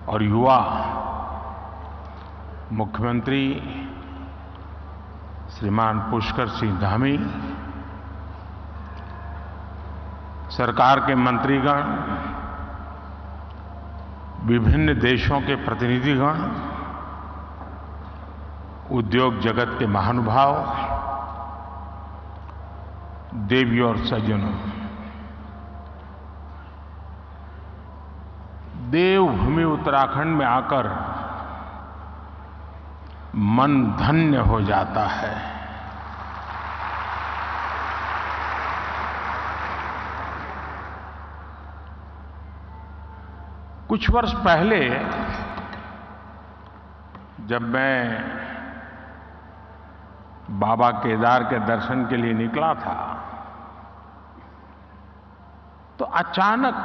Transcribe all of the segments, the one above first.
और युवा मुख्यमंत्री श्रीमान पुष्कर सिंह धामी, सरकार के मंत्रीगण, विभिन्न देशों के प्रतिनिधिगण, उद्योग जगत के महानुभाव, देवी और सज्जनों, देवभूमि उत्तराखंड में आकर मन धन्य हो जाता है। कुछ वर्ष पहले जब मैं बाबा केदार के दर्शन के लिए निकला था, तो अचानक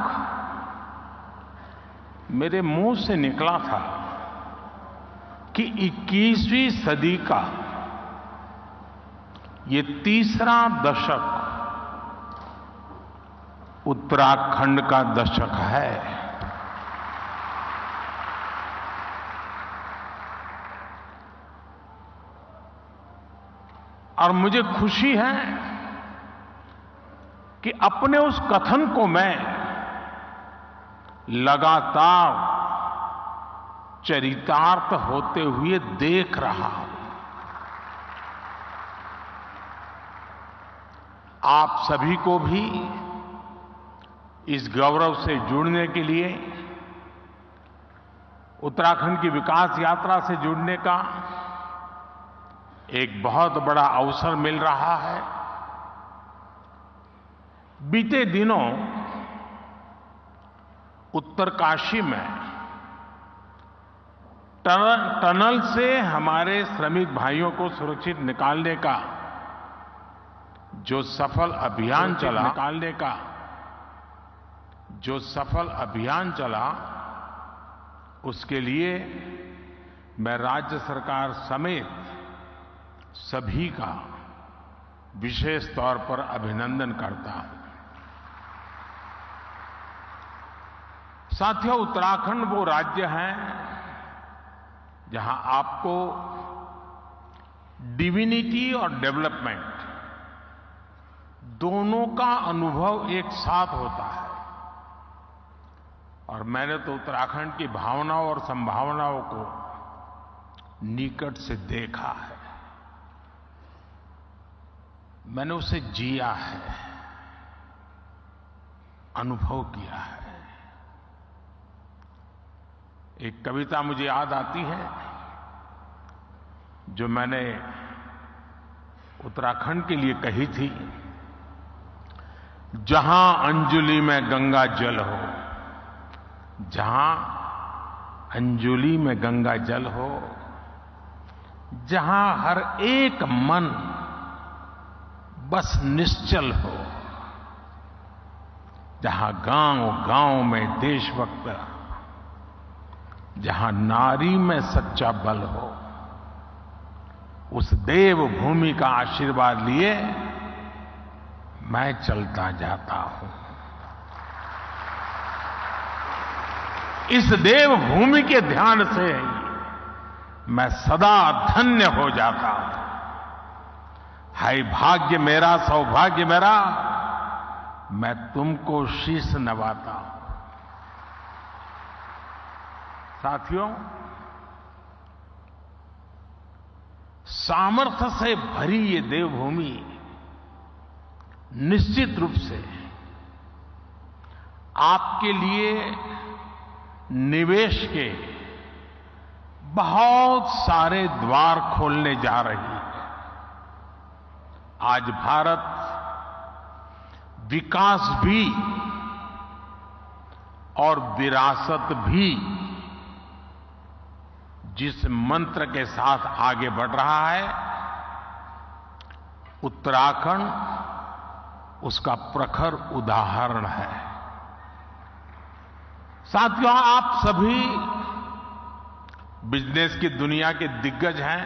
मेरे मुंह से निकला था कि 21वीं सदी का ये तीसरा दशक उत्तराखंड का दशक है। और मुझे खुशी है कि अपने उस कथन को मैं लगातार चरितार्थ होते हुए देख रहा हूं। आप सभी को भी इस गौरव से जुड़ने के लिए, उत्तराखंड की विकास यात्रा से जुड़ने का एक बहुत बड़ा अवसर मिल रहा है। बीते दिनों उत्तरकाशी में टनल से हमारे श्रमिक भाइयों को सुरक्षित निकालने का जो सफल अभियान चला, उसके लिए मैं राज्य सरकार समेत सभी का विशेष तौर पर अभिनंदन करता हूं। साथियों, उत्तराखंड वो राज्य है जहां आपको डिविनिटी और डेवलपमेंट दोनों का अनुभव एक साथ होता है। और मैंने तो उत्तराखंड की भावनाओं और संभावनाओं को निकट से देखा है, मैंने उसे जिया है, अनुभव किया है। एक कविता मुझे याद आती है जो मैंने उत्तराखंड के लिए कही थी। जहां अंजुलि में गंगा जल हो, जहां अंजुलि में गंगा जल हो, जहां हर एक मन बस निश्चल हो, जहां गांव-गांव में देशभक्त, जहां नारी में सच्चा बल हो, उस देवभूमि का आशीर्वाद लिए मैं चलता जाता हूं। इस देवभूमि के ध्यान से मैं सदा धन्य हो जाता हूं। हाय भाग्य मेरा, सौभाग्य मेरा, मैं तुमको शीश नवाता हूं। साथियों, सामर्थ्य से भरी ये देवभूमि निश्चित रूप से आपके लिए निवेश के बहुत सारे द्वार खोलने जा रही है। आज भारत विकास भी और विरासत भी जिस मंत्र के साथ आगे बढ़ रहा है, उत्तराखंड उसका प्रखर उदाहरण है। साथियों, आप सभी बिजनेस की दुनिया के दिग्गज हैं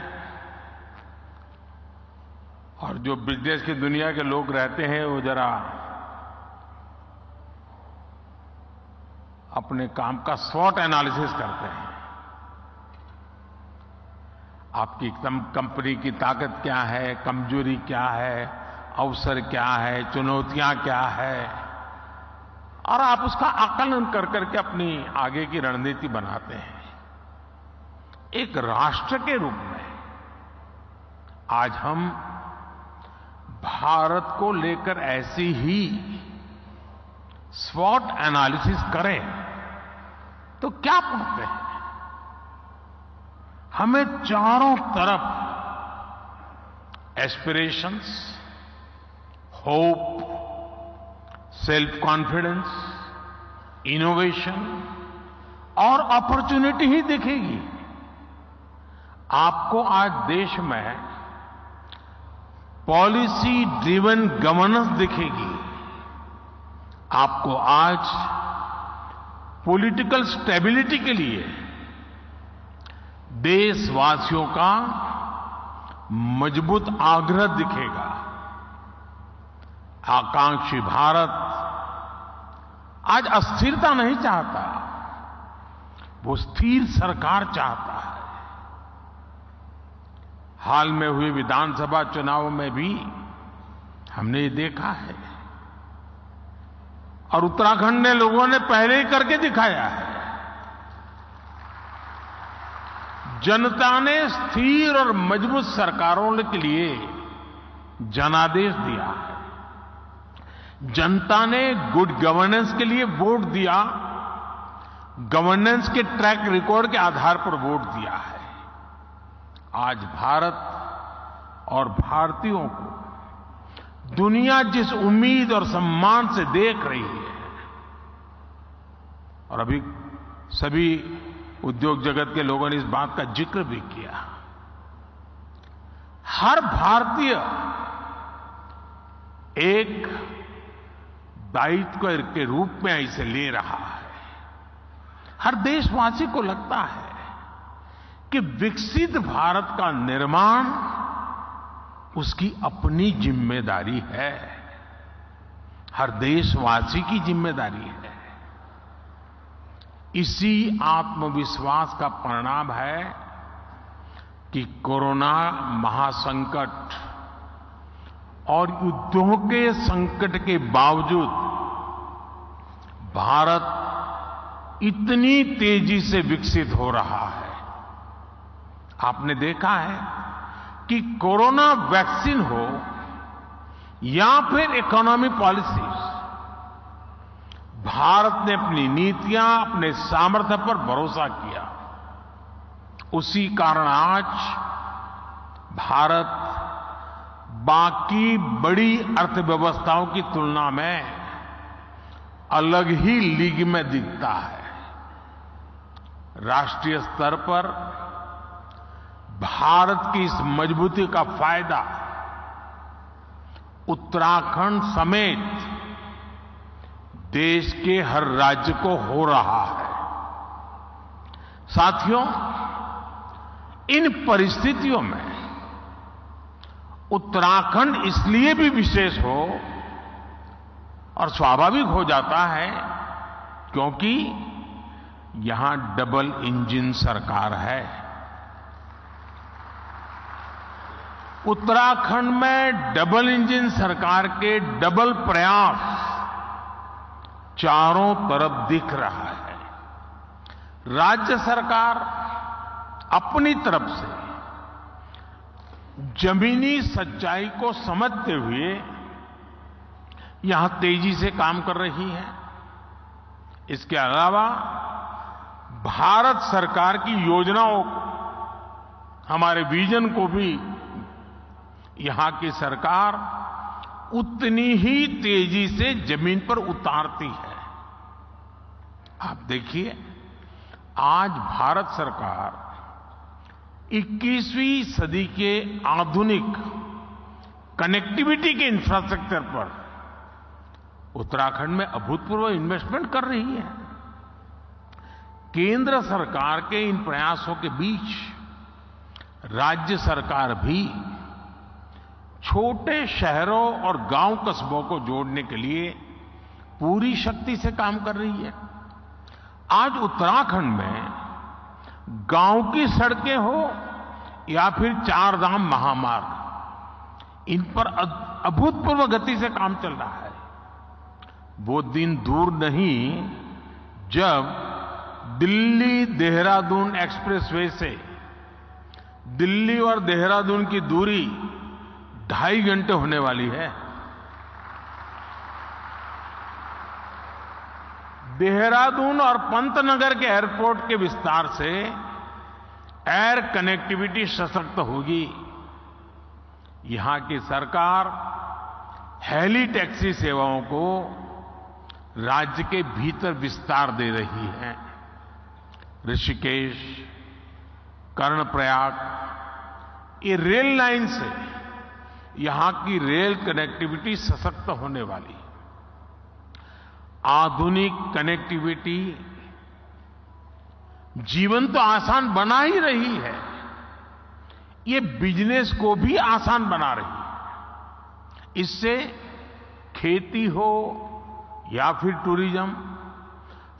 और जो बिजनेस की दुनिया के लोग रहते हैं वो जरा अपने काम का स्वॉट एनालिसिस करते हैं। आपकी एकदम कंपनी की ताकत क्या है, कमजोरी क्या है, अवसर क्या है, चुनौतियां क्या है, और आप उसका आकलन कर करके अपनी आगे की रणनीति बनाते हैं। एक राष्ट्र के रूप में आज हम भारत को लेकर ऐसी ही स्वॉट एनालिसिस करें तो क्या पाते हैं? हमें चारों तरफ aspirations, hope, self confidence, innovation और अपॉर्चुनिटी ही दिखेगी। आपको आज देश में पॉलिसी ड्रिवन गवर्नेंस दिखेगी। आपको आज पॉलिटिकल स्टेबिलिटी के लिए देशवासियों का मजबूत आग्रह दिखेगा। आकांक्षी भारत आज अस्थिरता नहीं चाहता, वो स्थिर सरकार चाहता है। हाल में हुए विधानसभा चुनाव में भी हमने ये देखा है, और उत्तराखंड ने लोगों ने पहले ही करके दिखाया है। जनता ने स्थिर और मजबूत सरकारों के लिए जनादेश दिया है। जनता ने गुड गवर्नेंस के लिए वोट दिया, गवर्नेंस के ट्रैक रिकॉर्ड के आधार पर वोट दिया है। आज भारत और भारतीयों को दुनिया जिस उम्मीद और सम्मान से देख रही है, और अभी सभी उद्योग जगत के लोगों ने इस बात का जिक्र भी किया, हर भारतीय एक दायित्व के रूप में इसे ले रहा है। हर देशवासी को लगता है कि विकसित भारत का निर्माण उसकी अपनी जिम्मेदारी है, हर देशवासी की जिम्मेदारी है। इसी आत्मविश्वास का परिणाम है कि कोरोना महासंकट और युद्धों के संकट के बावजूद भारत इतनी तेजी से विकसित हो रहा है। आपने देखा है कि कोरोना वैक्सीन हो या फिर इकोनॉमी पॉलिसीज, भारत ने अपनी नीतियां, अपने सामर्थ्य पर भरोसा किया। उसी कारण आज भारत बाकी बड़ी अर्थव्यवस्थाओं की तुलना में अलग ही लीग में दिखता है। राष्ट्रीय स्तर पर भारत की इस मजबूती का फायदा उत्तराखंड समेत देश के हर राज्य को हो रहा है। साथियों, इन परिस्थितियों में उत्तराखंड इसलिए भी विशेष हो और स्वाभाविक हो जाता है क्योंकि यहां डबल इंजन सरकार है। उत्तराखंड में डबल इंजन सरकार के डबल प्रयास चारों तरफ दिख रहा है। राज्य सरकार अपनी तरफ से जमीनी सच्चाई को समझते हुए यहां तेजी से काम कर रही है। इसके अलावा भारत सरकार की योजनाओं को, हमारे विजन को भी यहां की सरकार उतनी ही तेजी से जमीन पर उतारती है। आप देखिए, आज भारत सरकार 21वीं सदी के आधुनिक कनेक्टिविटी के इंफ्रास्ट्रक्चर पर उत्तराखंड में अभूतपूर्व इन्वेस्टमेंट कर रही है। केंद्र सरकार के इन प्रयासों के बीच राज्य सरकार भी छोटे शहरों और गांव कस्बों को जोड़ने के लिए पूरी शक्ति से काम कर रही है। आज उत्तराखंड में गांव की सड़कें हो या फिर चार धाम महामार्ग, इन पर अभूतपूर्व गति से काम चल रहा है। वो दिन दूर नहीं जब दिल्ली देहरादून एक्सप्रेसवे से दिल्ली और देहरादून की दूरी 2.5 घंटे होने वाली है। देहरादून और पंतनगर के एयरपोर्ट के विस्तार से एयर कनेक्टिविटी सशक्त होगी। यहां की सरकार हेली टैक्सी सेवाओं को राज्य के भीतर विस्तार दे रही है। ऋषिकेश, कर्णप्रयाग, ये रेल लाइन से यहां की रेल कनेक्टिविटी सशक्त होने वाली है। आधुनिक कनेक्टिविटी जीवन तो आसान बना ही रही है, ये बिजनेस को भी आसान बना रही है। इससे खेती हो या फिर टूरिज्म,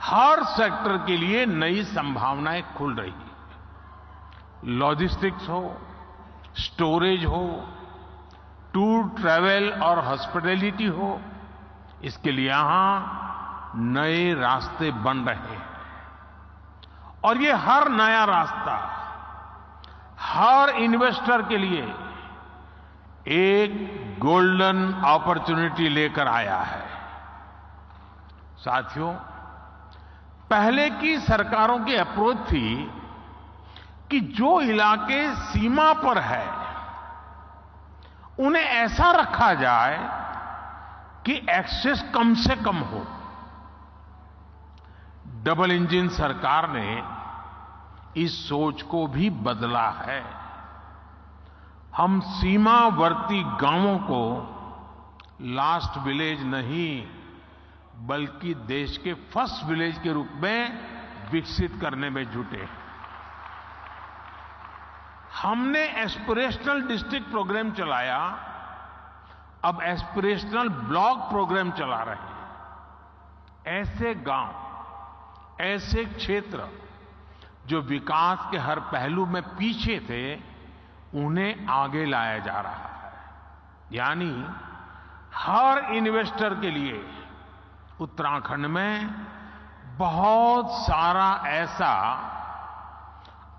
हर सेक्टर के लिए नई संभावनाएं खुल रही हैं। लॉजिस्टिक्स हो, स्टोरेज हो, टूर ट्रैवल और हॉस्पिटैलिटी हो, इसके लिए यहां नए रास्ते बन रहे हैं। और ये हर नया रास्ता हर इन्वेस्टर के लिए एक गोल्डन अपॉर्चुनिटी लेकर आया है। साथियों, पहले की सरकारों की अप्रोच थी कि जो इलाके सीमा पर है उन्हें ऐसा रखा जाए कि एक्सेस कम से कम हो। डबल इंजन सरकार ने इस सोच को भी बदला है। हम सीमावर्ती गांवों को लास्ट विलेज नहीं बल्कि देश के फर्स्ट विलेज के रूप में विकसित करने में जुटे हैं। हमने एस्पिरेशनल डिस्ट्रिक्ट प्रोग्राम चलाया, अब एस्पिरेशनल ब्लॉक प्रोग्राम चला रहे हैं। ऐसे गांव, ऐसे क्षेत्र जो विकास के हर पहलू में पीछे थे, उन्हें आगे लाया जा रहा है। यानी हर इन्वेस्टर के लिए उत्तराखंड में बहुत सारा ऐसा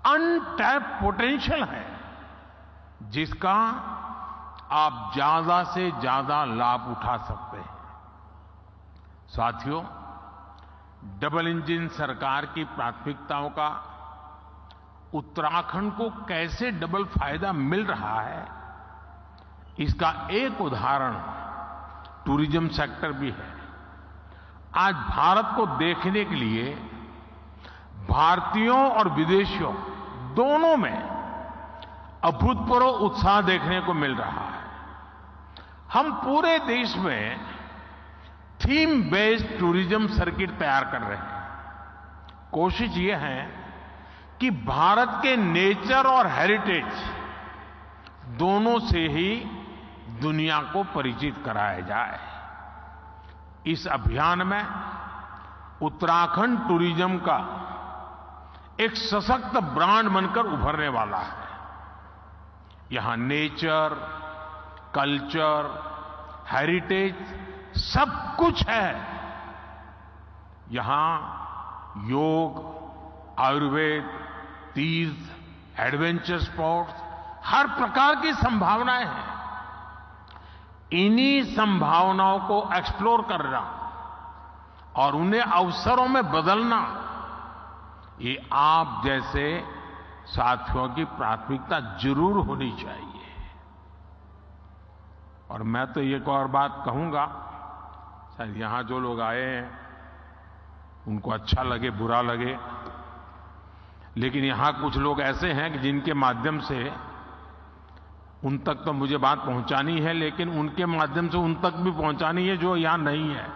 अनटैप पोटेंशियल है जिसका आप ज्यादा से ज्यादा लाभ उठा सकते हैं। साथियों, डबल इंजन सरकार की प्राथमिकताओं का उत्तराखंड को कैसे डबल फायदा मिल रहा है, इसका एक उदाहरण टूरिज्म सेक्टर भी है। आज भारत को देखने के लिए भारतीयों और विदेशियों दोनों में अभूतपूर्व उत्साह देखने को मिल रहा है। हम पूरे देश में थीम बेस्ड टूरिज्म सर्किट तैयार कर रहे हैं। कोशिश ये है कि भारत के नेचर और हेरिटेज दोनों से ही दुनिया को परिचित कराया जाए। इस अभियान में उत्तराखंड टूरिज्म का एक सशक्त ब्रांड बनकर उभरने वाला है। यहां नेचर, कल्चर, हेरिटेज सब कुछ है। यहां योग, आयुर्वेद, तीर्थ, एडवेंचर स्पोर्ट्स, हर प्रकार की संभावनाएं हैं। इन्हीं संभावनाओं को एक्सप्लोर करना और उन्हें अवसरों में बदलना, ये आप जैसे साथियों की प्राथमिकता जरूर होनी चाहिए। और मैं तो एक और बात कहूंगा, शायद यहां जो लोग आए हैं उनको अच्छा लगे बुरा लगे, लेकिन यहां कुछ लोग ऐसे हैं कि जिनके माध्यम से उन तक तो मुझे बात पहुंचानी है, लेकिन उनके माध्यम से उन तक भी पहुंचानी है जो यहां नहीं है।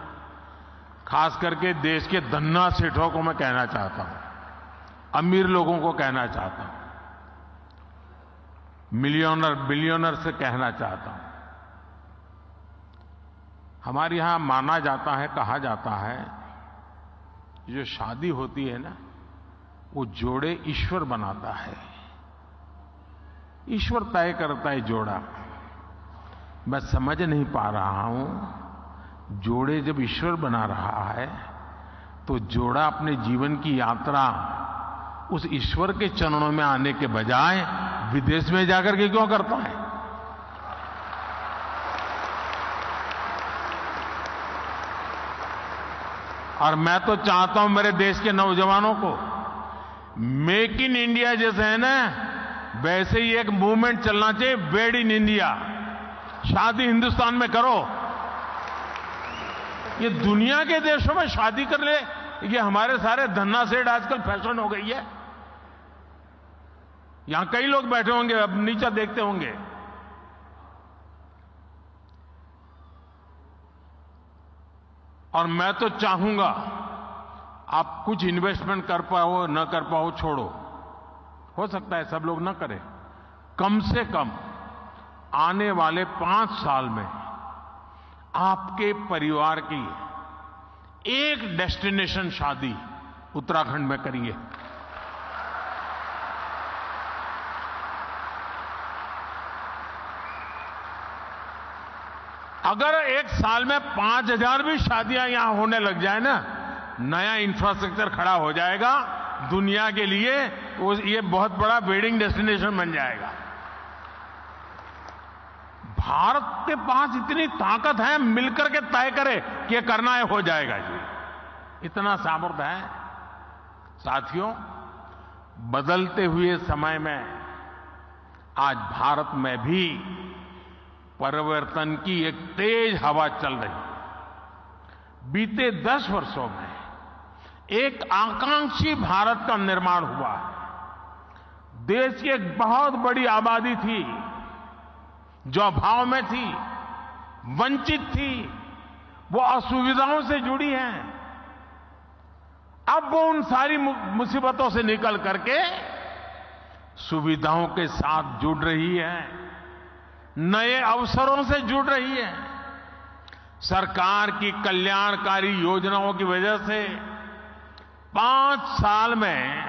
खास करके देश के धन्ना सेठों को मैं कहना चाहता हूं, अमीर लोगों को कहना चाहता हूं, मिलियनर बिलियनर से कहना चाहता हूं। हमारे यहां माना जाता है, कहा जाता है जो शादी होती है ना, वो जोड़े ईश्वर बनाता है, ईश्वर तय करता है जोड़ा। मैं समझ नहीं पा रहा हूं, जोड़े जब ईश्वर बना रहा है तो जोड़ा अपने जीवन की यात्रा उस ईश्वर के चरणों में आने के बजाय विदेश में जाकर के क्यों करता है? और मैं तो चाहता हूं मेरे देश के नौजवानों को, मेक इन इंडिया जैसे है ना, वैसे ही एक मूवमेंट चलना चाहिए, वेड इन इंडिया। शादी हिंदुस्तान में करो। ये दुनिया के देशों में शादी कर ले, ये हमारे सारे धन्ना सेठ आजकल फैशन हो गई है। यहां कई लोग बैठे होंगे, अब नीचे देखते होंगे। और मैं तो चाहूंगा आप कुछ इन्वेस्टमेंट कर पाओ न कर पाओ छोड़ो, हो सकता है सब लोग न करें, कम से कम आने वाले 5 साल में आपके परिवार की एक डेस्टिनेशन शादी उत्तराखंड में करिए। अगर एक साल में 5,000 भी शादियां यहां होने लग जाए ना, नया इंफ्रास्ट्रक्चर खड़ा हो जाएगा दुनिया के लिए, ये बहुत बड़ा वेडिंग डेस्टिनेशन बन जाएगा। भारत के पास इतनी ताकत है, मिलकर के तय करे कि ये करना है, हो जाएगा जी, इतना सामर्थ्य है। साथियों, बदलते हुए समय में आज भारत में भी परिवर्तन की एक तेज हवा चल रही है। बीते 10 वर्षों में एक आकांक्षी भारत का निर्माण हुआ है। देश की एक बहुत बड़ी आबादी थी जो अभाव में थी, वंचित थी, वो असुविधाओं से जुड़ी है। अब वो उन सारी मुसीबतों से निकल करके सुविधाओं के साथ जुड़ रही है, नए अवसरों से जुड़ रही है। सरकार की कल्याणकारी योजनाओं की वजह से 5 साल में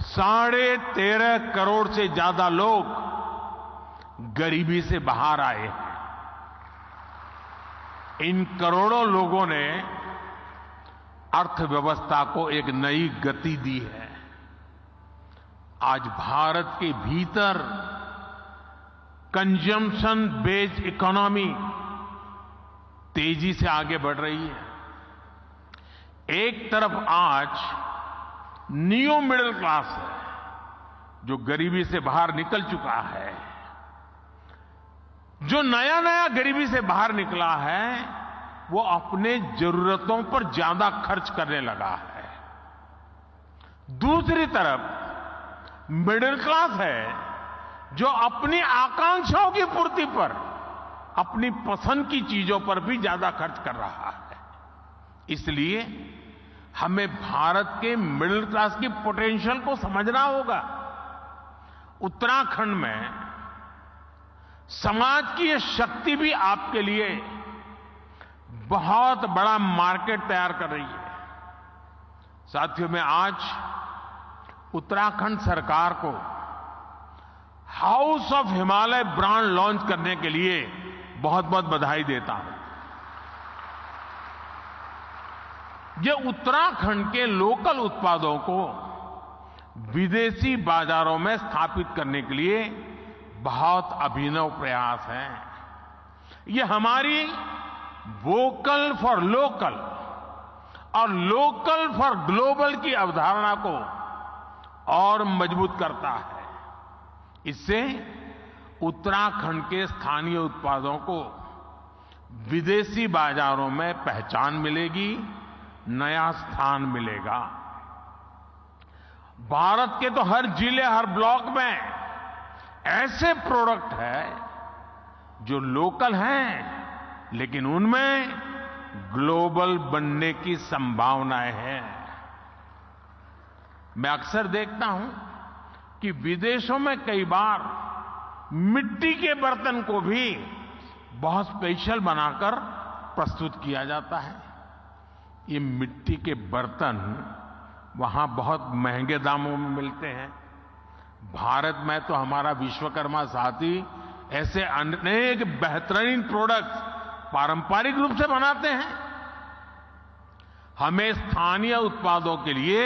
13.5 करोड़ से ज्यादा लोग गरीबी से बाहर आए हैं। इन करोड़ों लोगों ने अर्थव्यवस्था को एक नई गति दी है। आज भारत के भीतर कंजम्पशन बेस्ड इकोनॉमी तेजी से आगे बढ़ रही है। एक तरफ आज न्यू मिडिल क्लास है जो गरीबी से बाहर निकल चुका है, जो नया नया गरीबी से बाहर निकला है वो अपने जरूरतों पर ज्यादा खर्च करने लगा है। दूसरी तरफ मिडिल क्लास है जो अपनी आकांक्षाओं की पूर्ति पर, अपनी पसंद की चीजों पर भी ज्यादा खर्च कर रहा है। इसलिए हमें भारत के मिडिल क्लास की पोटेंशियल को समझना होगा। उत्तराखंड में समाज की ये शक्ति भी आपके लिए बहुत बड़ा मार्केट तैयार कर रही है। साथियों, मैं आज उत्तराखंड सरकार को house of Himalaya brand launch करने के लिए बहुत बहुत बधाई देता हूं। ये उत्तराखंड के लोकल उत्पादों को विदेशी बाजारों में स्थापित करने के लिए बहुत अभिनव प्रयास है। ये हमारी वोकल फॉर लोकल और लोकल फॉर ग्लोबल की अवधारणा को और मजबूत करता है। इससे उत्तराखंड के स्थानीय उत्पादों को विदेशी बाजारों में पहचान मिलेगी, नया स्थान मिलेगा। भारत के तो हर जिले, हर ब्लॉक में ऐसे प्रोडक्ट हैं जो लोकल हैं लेकिन उनमें ग्लोबल बनने की संभावनाएं हैं। मैं अक्सर देखता हूं कि विदेशों में कई बार मिट्टी के बर्तन को भी बहुत स्पेशल बनाकर प्रस्तुत किया जाता है। ये मिट्टी के बर्तन वहां बहुत महंगे दामों में मिलते हैं। भारत में तो हमारा विश्वकर्मा साथी ऐसे अनेक बेहतरीन प्रोडक्ट्स पारंपरिक रूप से बनाते हैं। हमें स्थानीय उत्पादों के लिए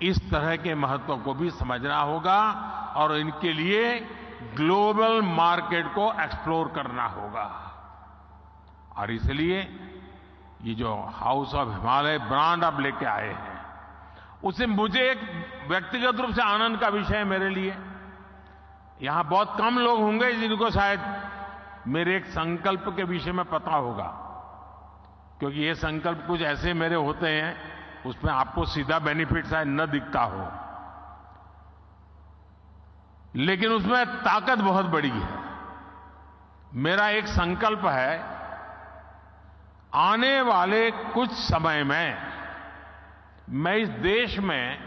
इस तरह के महत्व को भी समझना होगा और इनके लिए ग्लोबल मार्केट को एक्सप्लोर करना होगा। और इसलिए ये जो हाउस ऑफ हिमालय ब्रांड आप लेके आए हैं, उसे मुझे एक व्यक्तिगत रूप से आनंद का विषय है मेरे लिए। यहां बहुत कम लोग होंगे जिनको शायद मेरे एक संकल्प के विषय में पता होगा, क्योंकि ये संकल्प कुछ ऐसे मेरे होते हैं उसमें आपको सीधा बेनिफिट शायद न दिखता हो, लेकिन उसमें ताकत बहुत बड़ी है। मेरा एक संकल्प है, आने वाले कुछ समय में मैं इस देश में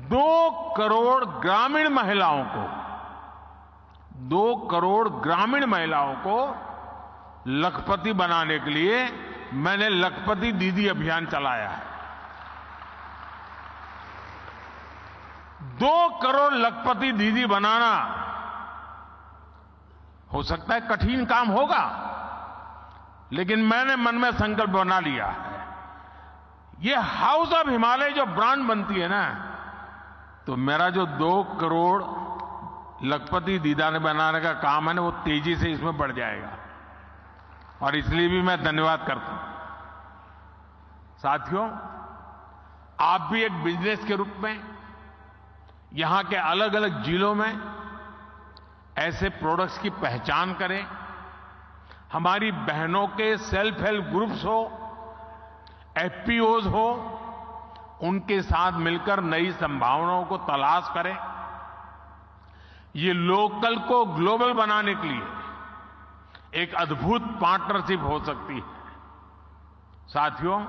2 करोड़ ग्रामीण महिलाओं को 2 करोड़ ग्रामीण महिलाओं को लखपति बनाने के लिए मैंने लखपति दीदी अभियान चलाया है। 2 करोड़ लखपति दीदी बनाना हो सकता है कठिन काम होगा, लेकिन मैंने मन में संकल्प बना लिया है। ये हाउस ऑफ हिमालय जो ब्रांड बनती है ना, तो मेरा जो 2 करोड़ लखपति दीदा ने बनाने का काम है ना, वो तेजी से इसमें बढ़ जाएगा। और इसलिए भी मैं धन्यवाद करता हूं। साथियों, आप भी एक बिजनेस के रूप में यहां के अलग अलग जिलों में ऐसे प्रोडक्ट्स की पहचान करें। हमारी बहनों के सेल्फ हेल्प ग्रुप्स हो, एफपीओज हो, उनके साथ मिलकर नई संभावनाओं को तलाश करें। ये लोकल को ग्लोबल बनाने के लिए एक अद्भुत पार्टनरशिप हो सकती है। साथियों,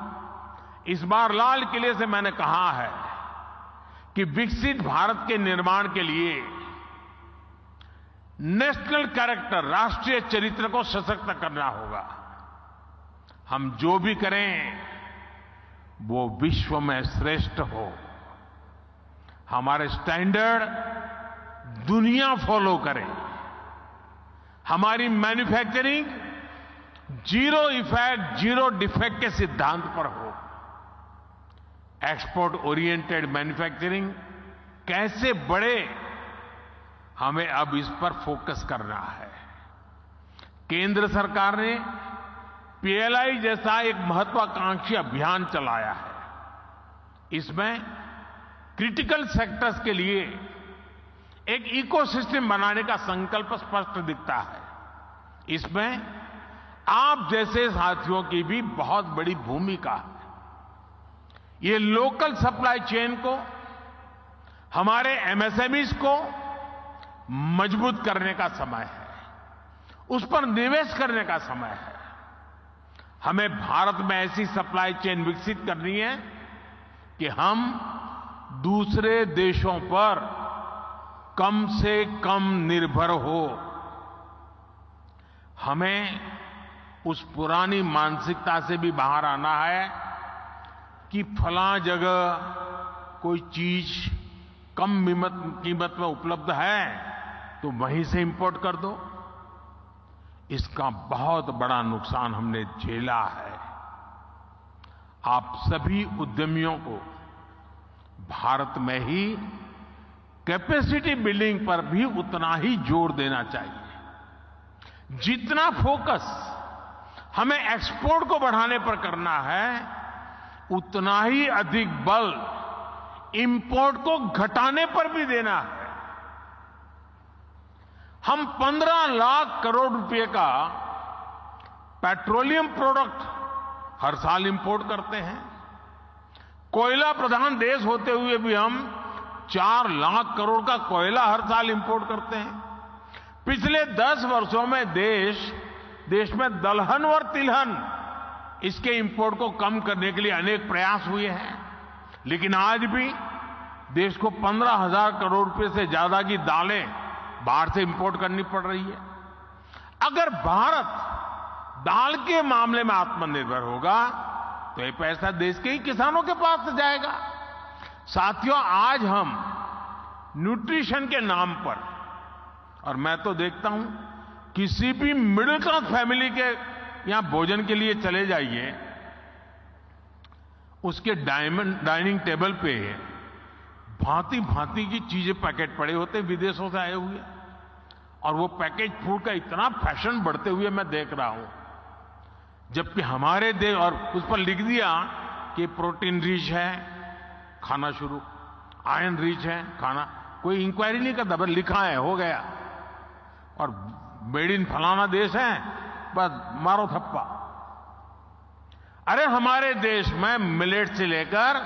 इस बार लाल किले से मैंने कहा है कि विकसित भारत के निर्माण के लिए नेशनल कैरेक्टर, राष्ट्रीय चरित्र को सशक्त करना होगा। हम जो भी करें वो विश्व में श्रेष्ठ हो। हमारे स्टैंडर्ड दुनिया फॉलो करे। हमारी manufacturing zero effect, zero defect के सिद्धांत पर हो। एक्सपोर्ट ओरिएंटेड मैन्युफैक्चरिंग कैसे बढ़े, हमें अब इस पर फोकस करना है। केंद्र सरकार ने पीएलआई जैसा एक महत्वाकांक्षी अभियान चलाया है। इसमें क्रिटिकल सेक्टर्स के लिए एक इकोसिस्टम बनाने का संकल्प स्पष्ट दिखता है। इसमें आप जैसे साथियों की भी बहुत बड़ी भूमिका है। ये लोकल सप्लाई चेन को, हमारे एमएसएमईज को मजबूत करने का समय है, उस पर निवेश करने का समय है। हमें भारत में ऐसी सप्लाई चेन विकसित करनी है कि हम दूसरे देशों पर कम से कम निर्भर हो। हमें उस पुरानी मानसिकता से भी बाहर आना है कि फलां जगह कोई चीज कम कीमत में उपलब्ध है तो वहीं से इंपोर्ट कर दो। इसका बहुत बड़ा नुकसान हमने झेला है। आप सभी उद्यमियों को भारत में ही कैपेसिटी बिल्डिंग पर भी उतना ही जोर देना चाहिए। जितना फोकस हमें एक्सपोर्ट को बढ़ाने पर करना है, उतना ही अधिक बल इंपोर्ट को घटाने पर भी देना है। हम 15 लाख करोड़ रुपए का पेट्रोलियम प्रोडक्ट हर साल इंपोर्ट करते हैं। कोयला प्रधान देश होते हुए भी हम 4 लाख करोड़ का कोयला हर साल इंपोर्ट करते हैं। पिछले 10 वर्षों में देश में दलहन और तिलहन इसके इंपोर्ट को कम करने के लिए अनेक प्रयास हुए हैं, लेकिन आज भी देश को 15,000 करोड़ रुपए से ज्यादा की दालें बाहर से इंपोर्ट करनी पड़ रही है। अगर भारत दाल के मामले में आत्मनिर्भर होगा तो ये पैसा देश के ही किसानों के पास जाएगा। साथियों, आज हम न्यूट्रिशन के नाम पर, और मैं तो देखता हूं किसी भी मिडिल क्लास फैमिली के यहां भोजन के लिए चले जाइए, उसके डाइनिंग टेबल पे भांति भांति की चीजें पैकेट पड़े होते विदेशों से आए हुए, और वो पैकेज फूड का इतना फैशन बढ़ते हुए मैं देख रहा हूं, जबकि हमारे देश, और उस पर लिख दिया कि प्रोटीन रिच है, खाना शुरू, आयरन रिच है, खाना, कोई इंक्वायरी नहीं करता, बस लिखा है, हो गया, और मेड इन फलाना देश है, बस मारो थप्पा। अरे हमारे देश में मिलेट से लेकर